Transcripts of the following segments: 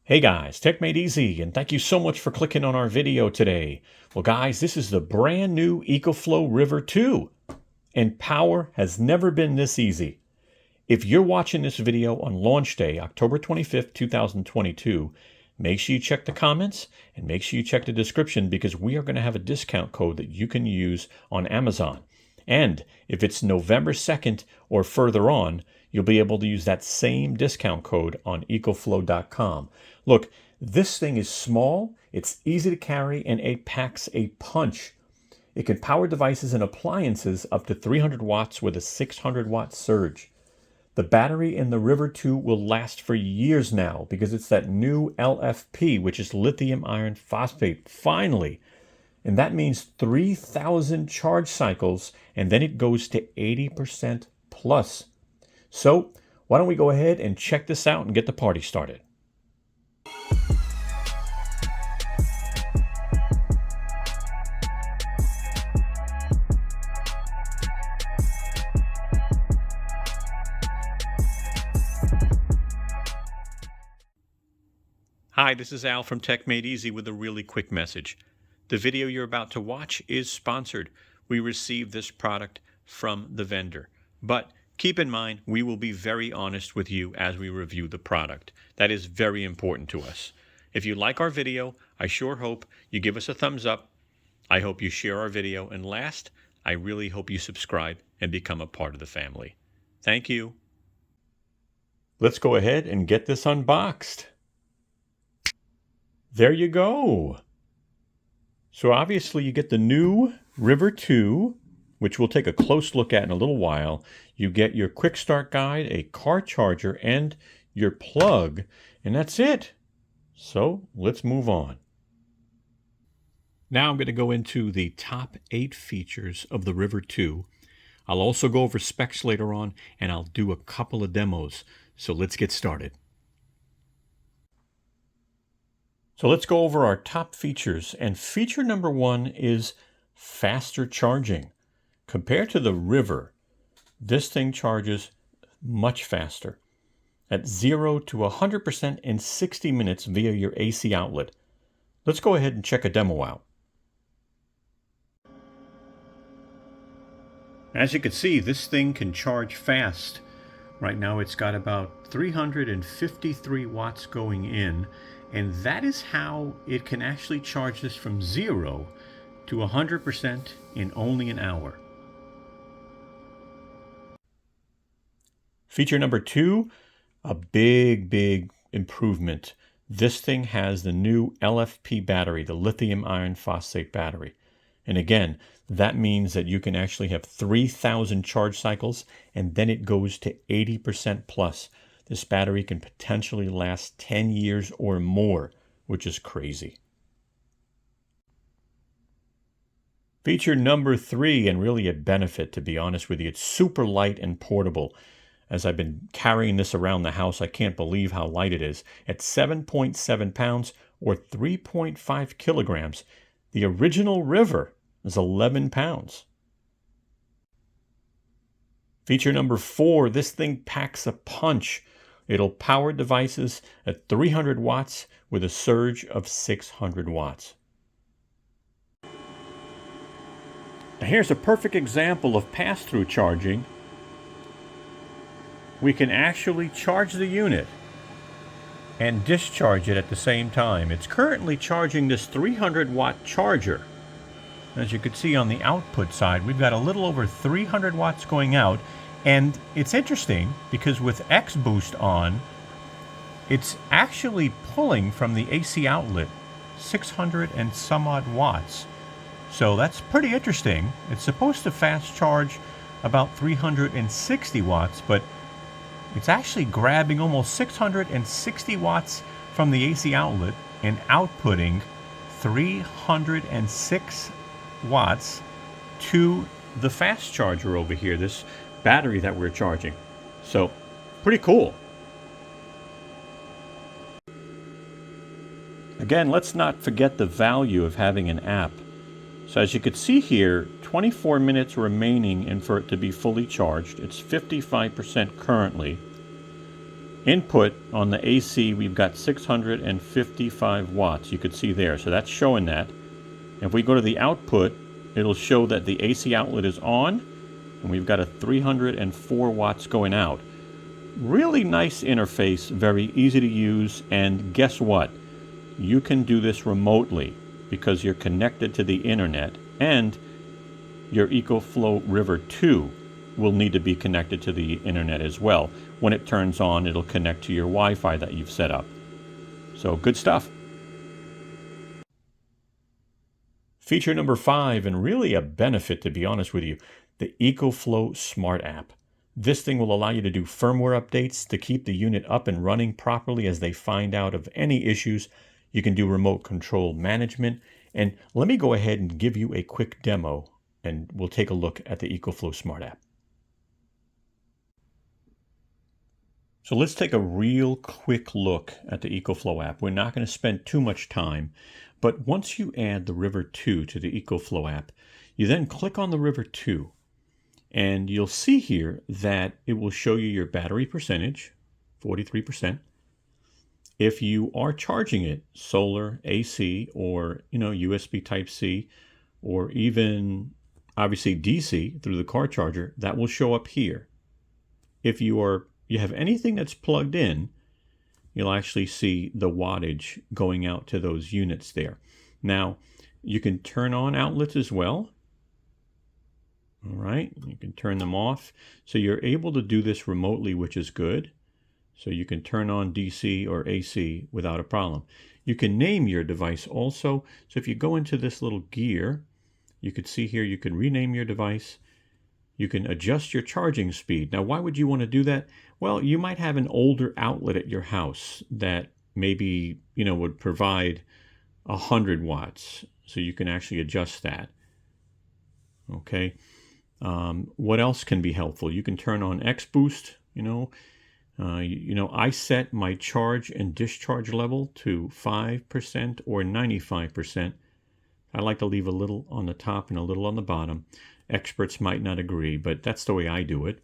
Hey guys, techmadeezy, and thank you so much for clicking on our video today. Well guys, this is the brand new EcoFlow River 2, and power has never been this easy. If you're watching this video on launch day, October 25th, 2022, make sure you check the comments and make sure you check the description because we are going to have a discount code that you can use on Amazon. And if it's November 2nd or further on, you'll be able to use that same discount code on ecoflow.com. Look, this thing is small, it's easy to carry, and it packs a punch. It can power devices and appliances up to 300 watts with a 600 watt surge. The battery in the River 2 will last for years now because it's that new LFP, which is lithium iron phosphate, finally. And that means 3,000 charge cycles, and then it goes to 80% plus. So why don't we go ahead and check this out and get the party started. Hi, this is Al from techmadeezy with a really quick message. The video you're about to watch is sponsored. We received this product from the vendor. But keep in mind, we will be very honest with you as we review the product. That is very important to us. If you like our video, I sure hope you give us a thumbs up. I hope you share our video. And last, I really hope you subscribe and become a part of the family. Thank you. Let's go ahead and get this unboxed. There you go. So obviously you get the new River 2, which we'll take a close look at in a little while. You get your quick start guide, a car charger, and your plug, and that's it. So let's move on. Now I'm going to go into the top 8 features of the River 2. I'll also go over specs later on, and I'll do a couple of demos. So let's get started. So let's go over our top features, and feature number 1 is faster charging. Compared to the River, this thing charges much faster. At 0 to 100% in 60 minutes via your AC outlet. Let's go ahead and check a demo out. As you can see, this thing can charge fast. Right now it's got about 353 watts going in. And that is how it can actually charge this from 0 to 100% in only an hour. Feature number 2, a big improvement. This thing has the new LFP battery, the lithium iron phosphate battery. And again, that means that you can actually have 3,000 charge cycles, and then it goes to 80% plus. This battery can potentially last 10 years or more, which is crazy. Feature number 3, and really a benefit, to be honest with you, it's super light and portable. As I've been carrying this around the house, I can't believe how light it is. At 7.7 pounds or 3.5 kilograms, the original River is 11 pounds. Feature number 4, this thing packs a punch. It'll power devices at 300 watts with a surge of 600 watts. Now here's a perfect example of pass-through charging. We can actually charge the unit and discharge it at the same time. It's currently charging this 300 watt charger. As you can see on the output side, we've got a little over 300 watts going out. And it's interesting because with X boost on, it's actually pulling from the AC outlet 600 and some odd watts. So that's pretty interesting. It's supposed to fast charge about 360 watts, but it's actually grabbing almost 660 watts from the AC outlet and outputting 306 watts to the fast charger over here, this battery that we're charging. So pretty cool. Again, let's not forget the value of having an app. So as you can see here, 24 minutes remaining and for it to be fully charged. It's 55% currently. Input on the AC, we've got 655 watts. You could see there, so that's showing that. If we go to the output, it'll show that the AC outlet is on, and we've got a 304 watts going out. Really nice interface, very easy to use, and guess what? You can do this remotely because you're connected to the internet, and your EcoFlow River 2 will need to be connected to the internet as well. When it turns on, it'll connect to your Wi-Fi that you've set up. So good stuff. Feature number 5, and really a benefit to be honest with you, the EcoFlow Smart app. This thing will allow you to do firmware updates to keep the unit up and running properly as they find out of any issues. You can do remote control management. And let me go ahead and give you a quick demo, and we'll take a look at the EcoFlow Smart app. So let's take a real quick look at the EcoFlow app. We're not going to spend too much time, but once you add the River 2 to the EcoFlow app, you then click on the River 2, and you'll see here that it will show you your battery percentage, 43%. If you are charging it, solar, AC, or USB Type-C, or even obviously DC through the car charger, that will show up here. If you have anything that's plugged in, you'll actually see the wattage going out to those units there. Now, you can turn on outlets as well. All right, you can turn them off. So you're able to do this remotely, which is good. So you can turn on DC or AC without a problem. You can name your device also. So if you go into this little gear, you could see here you can rename your device. You can adjust your charging speed. Now, why would you want to do that? Well, you might have an older outlet at your house that maybe, would provide 100 watts. So you can actually adjust that. Okay. What else can be helpful? You can turn on X Boost. I set my charge and discharge level to 5% or 95%. I like to leave a little on the top and a little on the bottom. Experts might not agree, but that's the way I do it.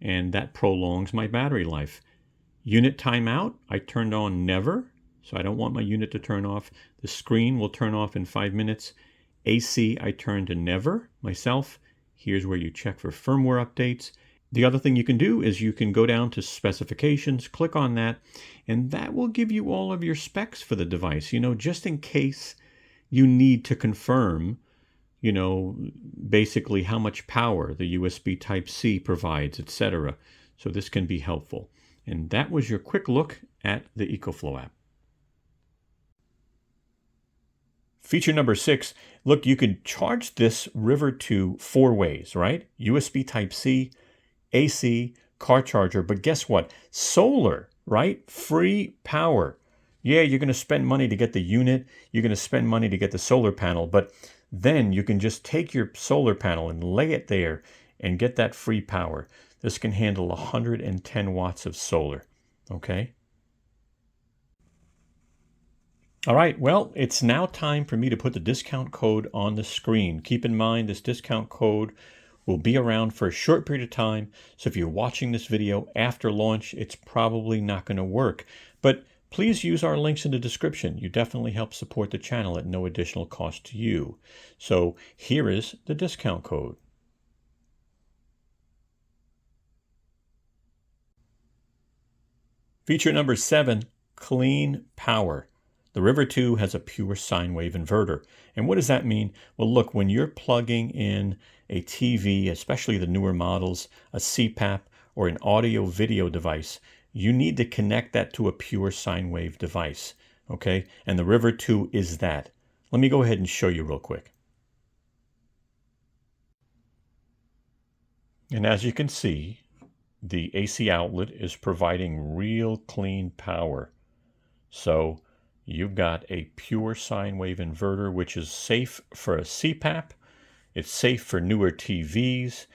And that prolongs my battery life. Unit timeout, I turned on never, so I don't want my unit to turn off. The screen will turn off in 5 minutes. AC, I turned to never myself. Here's where you check for firmware updates. The other thing you can do is you can go down to specifications, click on that, and that will give you all of your specs for the device, just in case you need to confirm, basically how much power the USB Type-C provides, etc. So this can be helpful. And that was your quick look at the EcoFlow app. Feature number 6, look, you can charge this River 2 4 ways, right? USB Type-C, AC, car charger, but guess what? Solar, right? Free power. Yeah, you're going to spend money to get the unit, you're going to spend money to get the solar panel, but then you can just take your solar panel and lay it there and get that free power. This can handle 110 watts of solar, okay? All right, well, it's now time for me to put the discount code on the screen. Keep in mind this discount code will be around for a short period of time, so if you're watching this video after launch, it's probably not going to work. But please use our links in the description. You definitely help support the channel at no additional cost to you. So here is the discount code. Feature number 7, clean power. The River 2 has a pure sine wave inverter. And what does that mean? Well, look, when you're plugging in a TV, especially the newer models, a CPAP, or an audio-video device, you need to connect that to a pure sine wave device, okay? And the River 2 is that. Let me go ahead and show you real quick. And as you can see, the AC outlet is providing real clean power. So you've got a pure sine wave inverter, which is safe for a CPAP. It's safe for newer TVs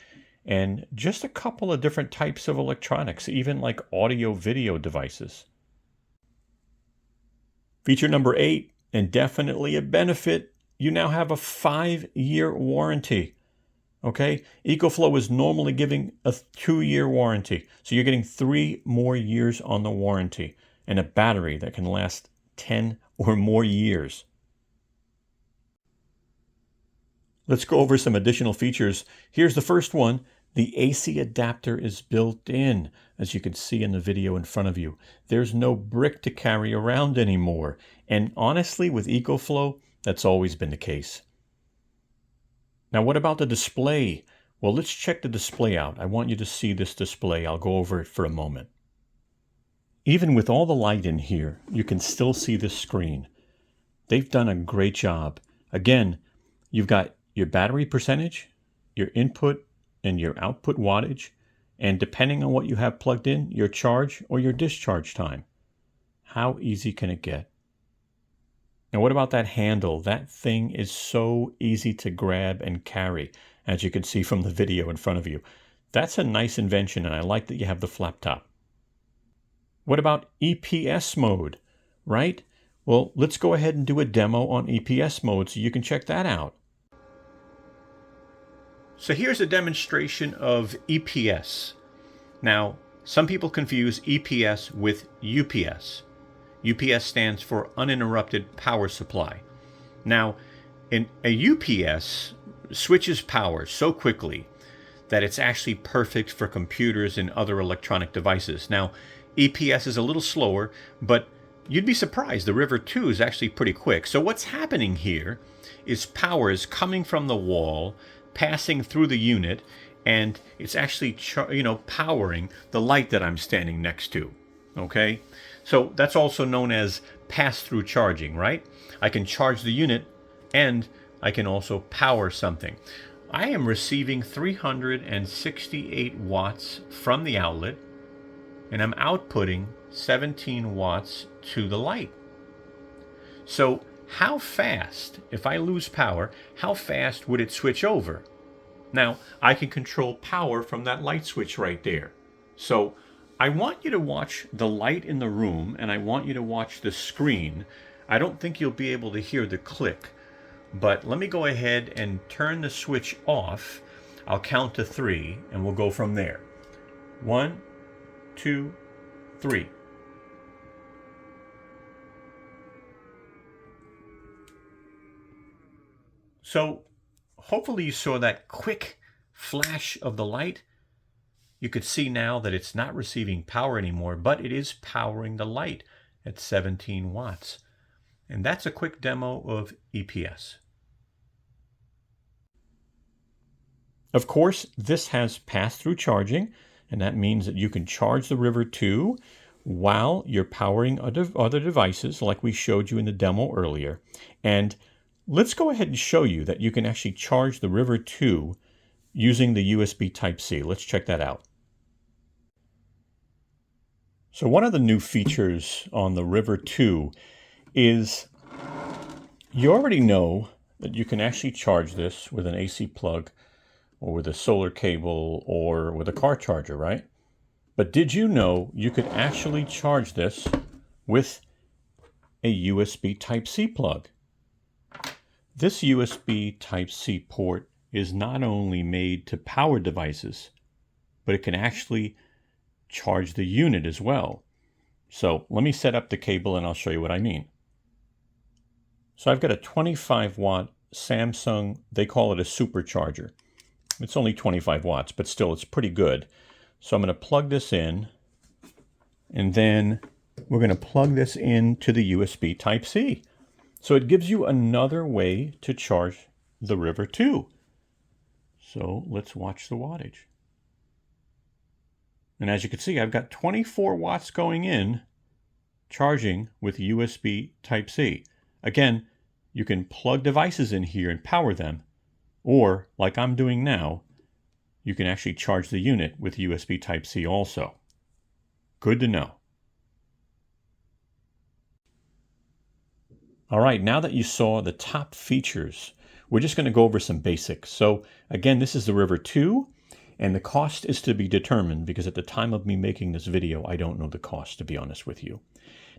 and just a couple of different types of electronics, even like audio-video devices. Feature number 8, and definitely a benefit, you now have a 5-year warranty. Okay, EcoFlow is normally giving a 2-year warranty. So you're getting 3 more years on the warranty and a battery that can last 10 or more years. Let's go over some additional features. Here's the first one. The AC adapter is built in, as you can see in the video in front of you. There's no brick to carry around anymore. And honestly, with EcoFlow, that's always been the case. Now, what about the display? Well, let's check the display out. I want you to see this display. I'll go over it for a moment. Even with all the light in here, you can still see this screen. They've done a great job. Again, you've got your battery percentage, your input and your output wattage, and depending on what you have plugged in, your charge or your discharge time. How easy can it get? Now, what about that handle? That thing is so easy to grab and carry, as you can see from the video in front of you. That's a nice invention, and I like that you have the flap top. What about EPS mode, right? Well, let's go ahead and do a demo on EPS mode so you can check that out. So here's a demonstration of EPS. Now, some people confuse EPS with UPS. UPS stands for uninterrupted power supply. Now, a UPS switches power so quickly that it's actually perfect for computers and other electronic devices. Now, EPS is a little slower, but you'd be surprised. The River 2 is actually pretty quick. So what's happening here is power is coming from the wall, passing through the unit, and it's actually powering the light that I'm standing next to. Okay, so that's also known as pass-through charging, right? I can charge the unit and I can also power something. I am receiving 368 watts from the outlet, and I'm outputting 17 watts to the light. So how fast, if I lose power, how fast would it switch over? Now, I can control power from that light switch right there. So I want you to watch the light in the room, and I want you to watch the screen. I don't think you'll be able to hear the click, but let me go ahead and turn the switch off. I'll count to 3, and we'll go from there. 1, 2, 3. So hopefully you saw that quick flash of the light. You could see now that it's not receiving power anymore, but it is powering the light at 17 watts. And that's a quick demo of EPS. Of course, this has pass-through charging, and that means that you can charge the River 2 while you're powering other devices like we showed you in the demo earlier. And let's go ahead and show you that you can actually charge the River 2 using the USB Type-C. Let's check that out. So one of the new features on the River 2 is you already know that you can actually charge this with an AC plug or with a solar cable or with a car charger, right? But did you know you could actually charge this with a USB Type-C plug? This USB Type-C port is not only made to power devices, but it can actually charge the unit as well. So let me set up the cable and I'll show you what I mean. So I've got a 25 watt Samsung, they call it a supercharger. It's only 25 watts, but still it's pretty good. So I'm going to plug this in, and then we're going to plug this into the USB Type-C. So it gives you another way to charge the River 2. So let's watch the wattage. And as you can see, I've got 24 watts going in, charging with USB Type-C. Again, you can plug devices in here and power them, or like I'm doing now, you can actually charge the unit with USB Type-C also. Good to know. All right, now that you saw the top features, we're just going to go over some basics. So again, this is the River 2. And the cost is to be determined because at the time of me making this video, I don't know the cost, to be honest with you.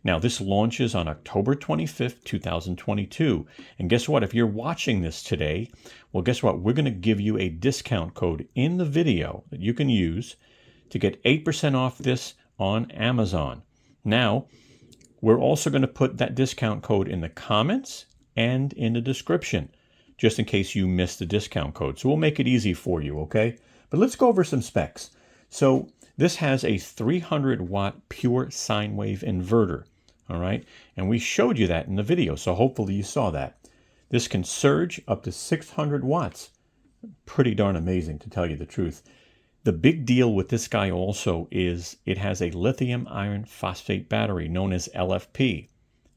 Now, this launches on October 25th, 2022. And guess what? If you're watching this today, well, guess what? We're going to give you a discount code in the video that you can use to get 8% off this on Amazon. Now, we're also going to put that discount code in the comments and in the description, just in case you missed the discount code. So we'll make it easy for you, okay? But let's go over some specs. So this has a 300 watt pure sine wave inverter, all right? And we showed you that in the video, so hopefully you saw that. This can surge up to 600 watts. Pretty darn amazing, to tell you the truth. The big deal with this guy also is it has a lithium iron phosphate battery known as LFP.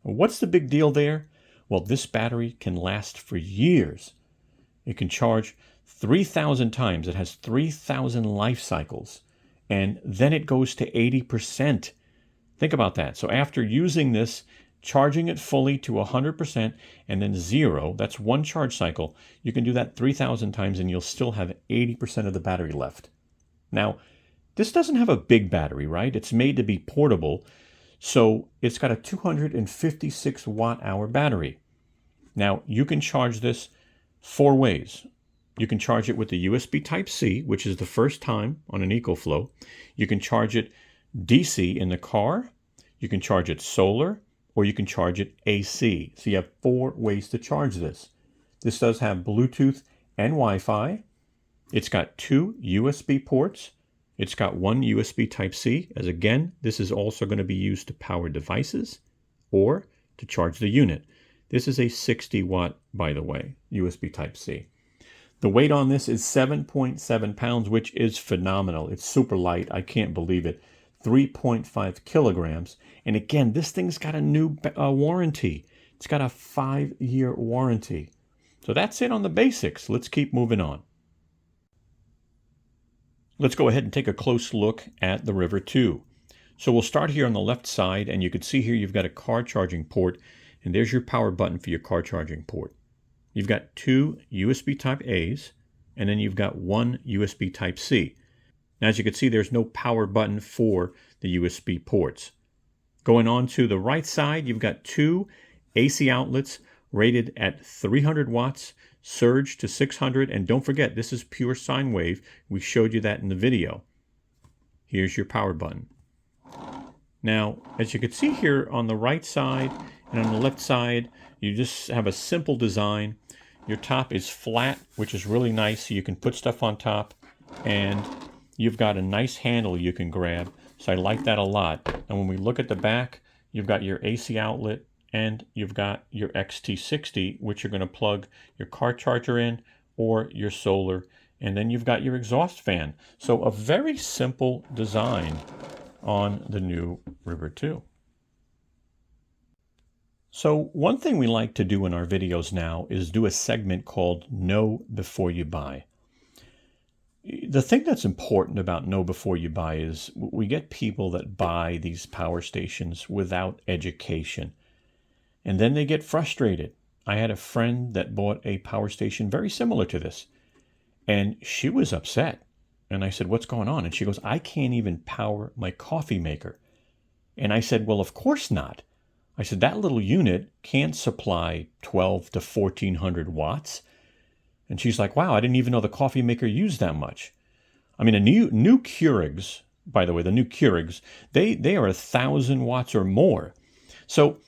What's the big deal there? Well, this battery can last for years. It can charge 3,000 times. It has 3,000 life cycles. And then it goes to 80%. Think about that. So after using this, charging it fully to 100% and then 0, that's one charge cycle, you can do that 3,000 times and you'll still have 80% of the battery left. Now, this doesn't have a big battery, right? It's made to be portable. So it's got a 256 watt-hour battery. Now, you can charge this 4 ways. You can charge it with the USB Type-C, which is the first time on an EcoFlow. You can charge it DC in the car. You can charge it solar, or you can charge it AC. So you have 4 ways to charge this. This does have Bluetooth and Wi-Fi. It's got 2 USB ports. It's got 1 USB Type-C, as again, this is also going to be used to power devices or to charge the unit. This is a 60 watt, by the way, USB Type-C. The weight on this is 7.7 pounds, which is phenomenal. It's super light. I can't believe it. 3.5 kilograms. And again, this thing's got a new warranty. It's got a 5-year warranty. So that's it on the basics. Let's keep moving on. Let's go ahead and take a close look at the River 2. So we'll start here on the left side, and you can see here you've got a car charging port, and there's your power button for your car charging port. You've got 2 USB Type-A's, and then you've got 1 USB Type-C. Now, as you can see, there's no power button for the USB ports. Going on to the right side, you've got 2 AC outlets rated at 300 watts, surge to 600, and don't forget, this is pure sine wave. We showed you that in the video. Here's your power button. Now, as you can see here on the right side and on the left side, you just have a simple design. Your top is flat, which is really nice, so you can put stuff on top, and you've got a nice handle you can grab, so I like that a lot. And when we look at the back, you've got your AC outlet, and you've got your XT60, which you're going to plug your car charger in or your solar, and then you've got your exhaust fan. So a very simple design on the new River 2. So one thing we like to do in our videos now is do a segment called Know Before You Buy. The thing that's important about Know Before You Buy is we get people that buy these power stations without education, and then they get frustrated. I had a friend that bought a power station very similar to this, and she was upset. And I said, "What's going on?" And she goes, "I can't even power my coffee maker." And I said, "Well, of course not." I said, "That little unit can't supply 12 to 1400 watts. And she's like, "Wow, I didn't even know the coffee maker used that much." I mean, a new Keurigs, by the way, the new Keurigs, they are 1,000 watts or more. So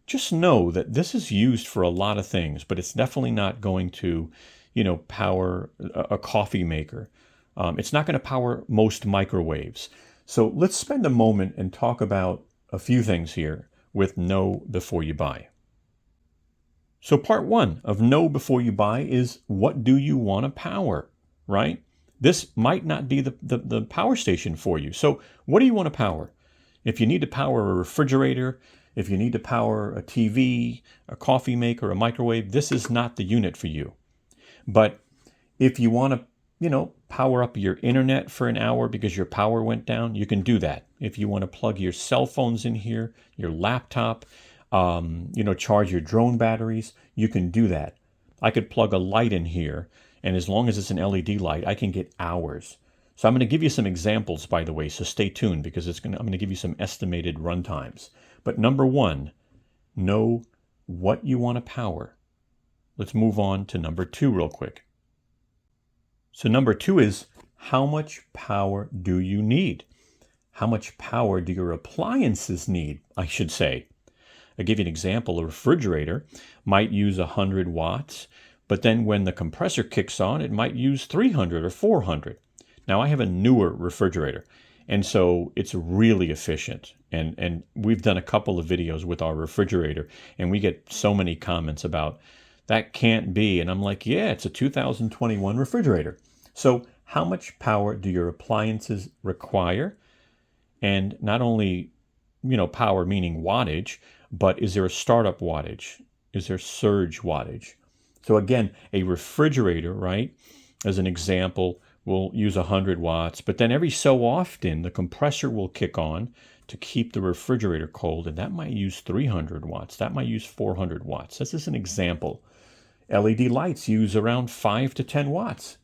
just know that this is used for a lot of things, but it's definitely not going to, power a coffee maker. It's not going to power most microwaves. So let's spend a moment and talk about a few things here with Know Before You Buy. So part 1 of Know Before You Buy is, what do you want to power, right? This might not be the power station for you. So what do you want to power? If you need to power a refrigerator, if you need to power a TV, a coffee maker, a microwave, this is not the unit for you. But if you want to, power up your internet for an hour because your power went down, you can do that. If you want to plug your cell phones in here, your laptop, charge your drone batteries, you can do that. I could plug a light in here, and as long as it's an LED light, I can get hours. So I'm going to give you some examples, by the way, so stay tuned because I'm going to give you some estimated run times. But number one, know what you want to power. Let's move on to number two real quick. So number two is, how much power do you need? How much power do your appliances need, I should say? I'll give you an example. A refrigerator might use 100 watts, but then when the compressor kicks on, it might use 300 or 400. Now, I have a newer refrigerator, and so it's really efficient. And we've done a couple of videos with our refrigerator, and we get so many comments about, that can't be. And I'm like, yeah, it's a 2021 refrigerator. So how much power do your appliances require? And not only, power meaning wattage, but is there a startup wattage? Is there surge wattage? So again, a refrigerator, right, as an example, will use 100 watts, but then every so often the compressor will kick on to keep the refrigerator cold, and that might use 300 watts. That might use 400 watts. This is an example. LED lights use around 5 to 10 watts.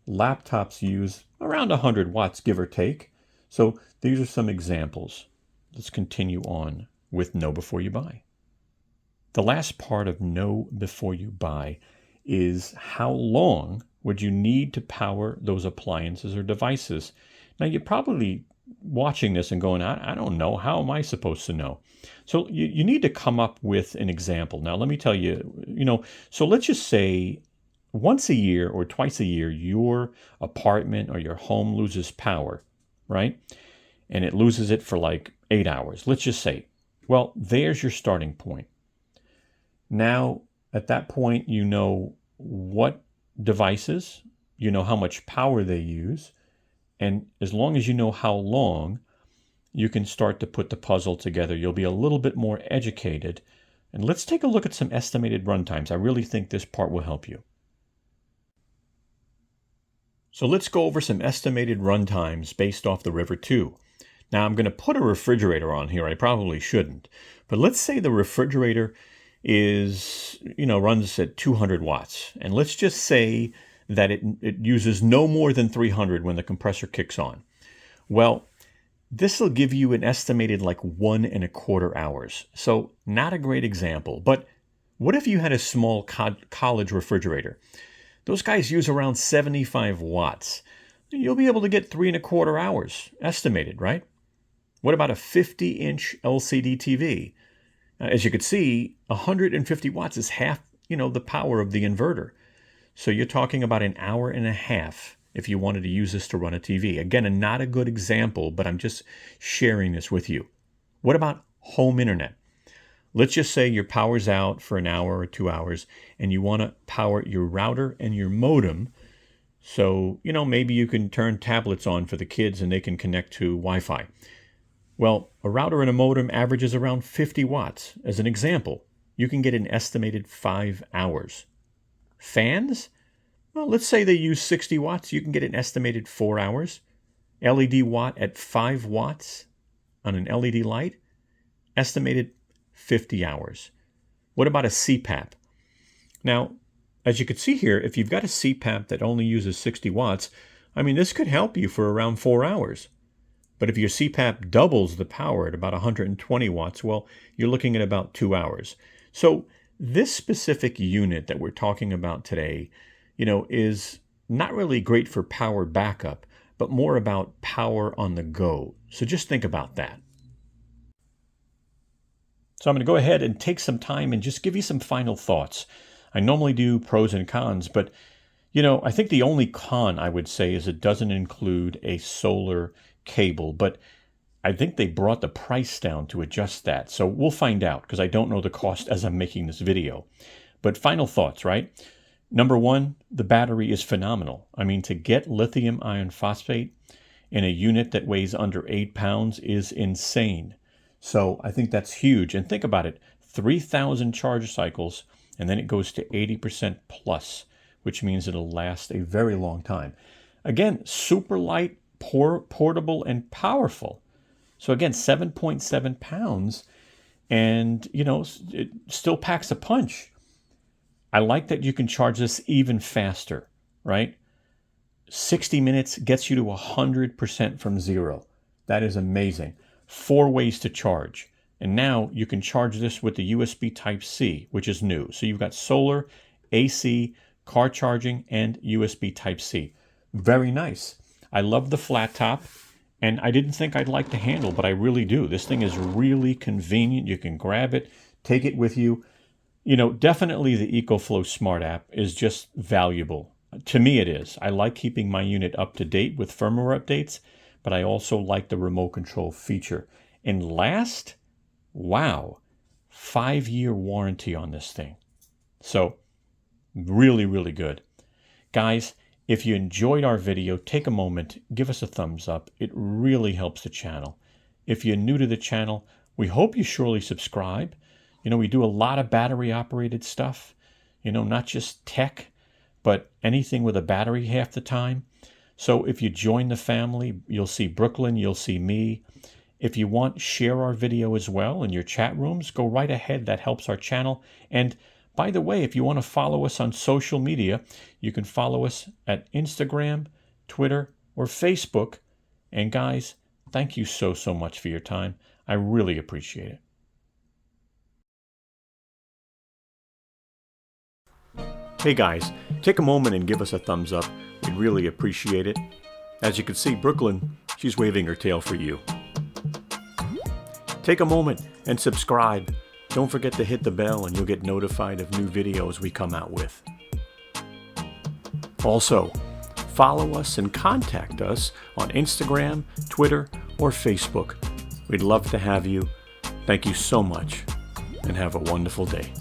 Laptops use around 100 watts, give or take. So these are some examples. Let's continue on with know before you buy. The last part of know before you buy is how long would you need to power those appliances or devices? Now, you're probably watching this and going, I don't know. How am I supposed to know? So you need to come up with an example. Now, let me tell you, so let's just say once a year or twice a year, your apartment or your home loses power, right? And it loses it for like 8 hours. Let's just say, well, there's your starting point. Now, at that point, you know what devices, you know how much power they use, and as long as you know how long, you can start to put the puzzle together. You'll be a little bit more educated. And let's take a look at some estimated run times. I really think this part will help you. So let's go over some estimated run times based off the River 2. Now, I'm going to put a refrigerator on here. I probably shouldn't. But let's say the refrigerator runs at 200 watts. And let's just say that it uses no more than 300 when the compressor kicks on. Well, this will give you an estimated like 1.25 hours. So not a great example. But what if you had a small college refrigerator? Those guys use around 75 watts. You'll be able to get 3.25 hours estimated, right? What about a 50-inch LCD TV? As you can see, 150 watts is half, the power of the inverter. So you're talking about an hour and a half if you wanted to use this to run a TV. Again, not a good example, but I'm just sharing this with you. What about home internet? Let's just say your power's out for an hour or 2 hours, and you want to power your router and your modem. So, maybe you can turn tablets on for the kids and they can connect to Wi-Fi. Well, a router and a modem averages around 50 watts. As an example, you can get an estimated 5 hours. Fans? Well, let's say they use 60 watts. You can get an estimated 4 hours. LED watt at 5 watts on an LED light, estimated 50 hours. What about a CPAP? Now, as you can see here, if you've got a CPAP that only uses 60 watts, this could help you for around 4 hours. But if your CPAP doubles the power at about 120 watts, well, you're looking at about 2 hours. So this specific unit that we're talking about today, is not really great for power backup, but more about power on the go. So just think about that. So I'm going to go ahead and take some time and just give you some final thoughts. I normally do pros and cons, but I think the only con I would say is it doesn't include a solar cable, but I think they brought the price down to adjust that. So we'll find out because I don't know the cost as I'm making this video. But final thoughts, right? Number one, the battery is phenomenal. To get lithium iron phosphate in a unit that weighs under 8 pounds is insane. So I think that's huge. And think about it, 3,000 charge cycles, and then it goes to 80% plus, which means it'll last a very long time. Again, super light, portable, and powerful. So again, 7.7 pounds, and it still packs a punch. I like that you can charge this even faster, right? 60 minutes gets you to 100% from zero. That is amazing. 4 ways to charge. And now you can charge this with the USB Type-C, which is new. So you've got solar, AC, car charging, and USB Type-C. Very nice. I love the flat top, and I didn't think I'd like the handle, but I really do. This thing is really convenient. You can grab it, take it with you. You know, definitely the EcoFlow Smart app is just valuable. To me it is. I like keeping my unit up to date with firmware updates, but I also like the remote control feature. And last, wow, 5-year warranty on this thing. So really, really good. Guys, if you enjoyed our video, take a moment, give us a thumbs up. It really helps the channel. If you're new to the channel, we hope you surely subscribe. You know, we do a lot of battery operated stuff, you know, not just tech, but anything with a battery half the time. So if you join the family, you'll see Brooklyn, you'll see me. If you want, share our video as well in your chat rooms. Go right ahead. That helps our channel. And by the way, if you want to follow us on social media, you can follow us at Instagram, Twitter, or Facebook. And guys, thank you so much for your time. I really appreciate it. Hey guys, take a moment and give us a thumbs up. We'd really appreciate it. As you can see, Brooklyn, she's waving her tail for you. Take a moment and subscribe. Don't forget to hit the bell and you'll get notified of new videos we come out with. Also, follow us and contact us on Instagram, Twitter, or Facebook. We'd love to have you. Thank you so much and have a wonderful day.